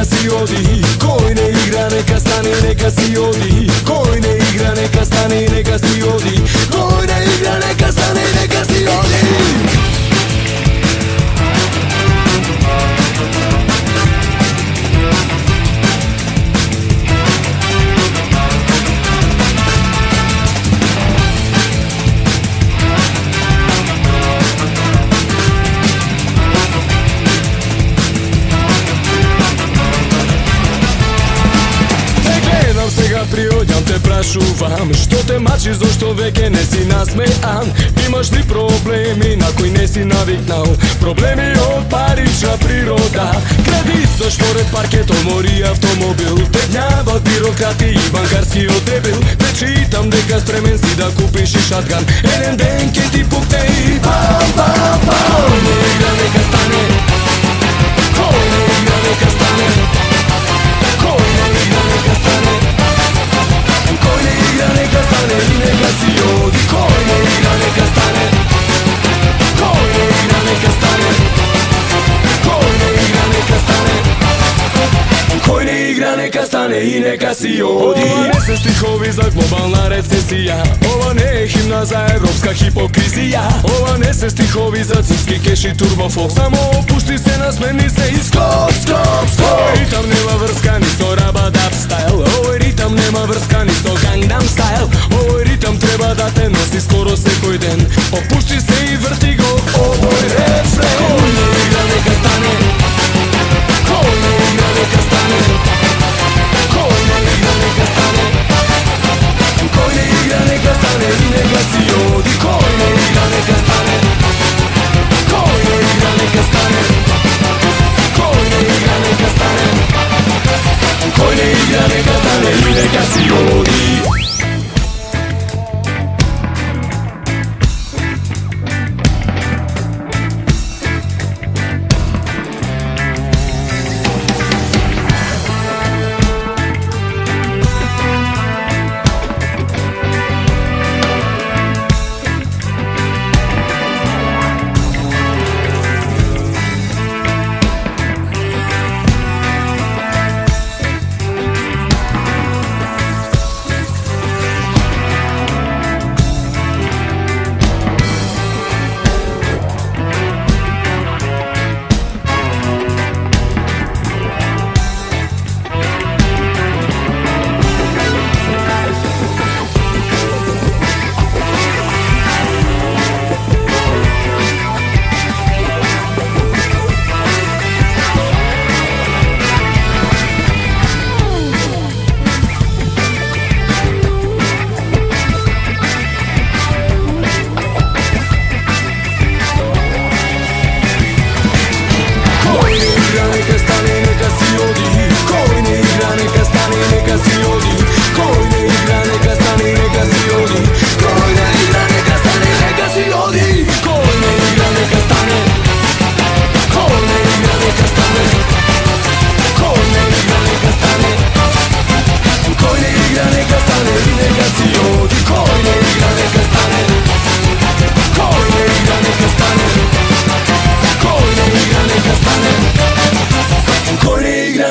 neka si odi. Koji ne igra neka stane, neka si odi. Koji ne igra neka stane, neka si odi. Koji ne igra neka stane, neka si odi. Приоѓам те прашувам, што те мачи, зошто веќе не си насмеан? Имаш ли проблеми на кои не си навикнал? Проблеми од парична природа, кредит со шпоред, паркет, омори автомобил, тегнават бюрократи и банкарскиот дебил. Те читам дека стремен си да купиш и шатган, еден ден ке ти пукне и пам, пам, пам. Кој не игра нека стане, кој не игра нека стане, кој не игра нека стане. Koji ne igra neka stane i neka si odi. Koji ne igra neka stane, koji ne igra neka stane, koji ne igra neka stane, koji ne igra neka stane i neka si odi. Ова не се стихови за глобална рецесија, ова не е химна за европска хипокризија, ова не се стихови за цински кеш и турбофок. Само опушти се, насмени се и скоп, скоп, скоп. Овој ритам нема врска ни со рабадап стайл, овој ритам нема врска ни со Gangnam Style. Овој ритам треба да те носи скоро секој ден. Опушти се и врти го овој рефрен. Кој не игра нека стане, кој не игра нека стане, кој не игра нека стане, кој не игра нека стане и нека си оди. Кој не игра нека стане, кој не игра нека стане, кој не игра нека стане, кој не игра нека стане и нека си оди.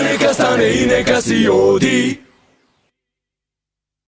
Neka stane i neka si odi.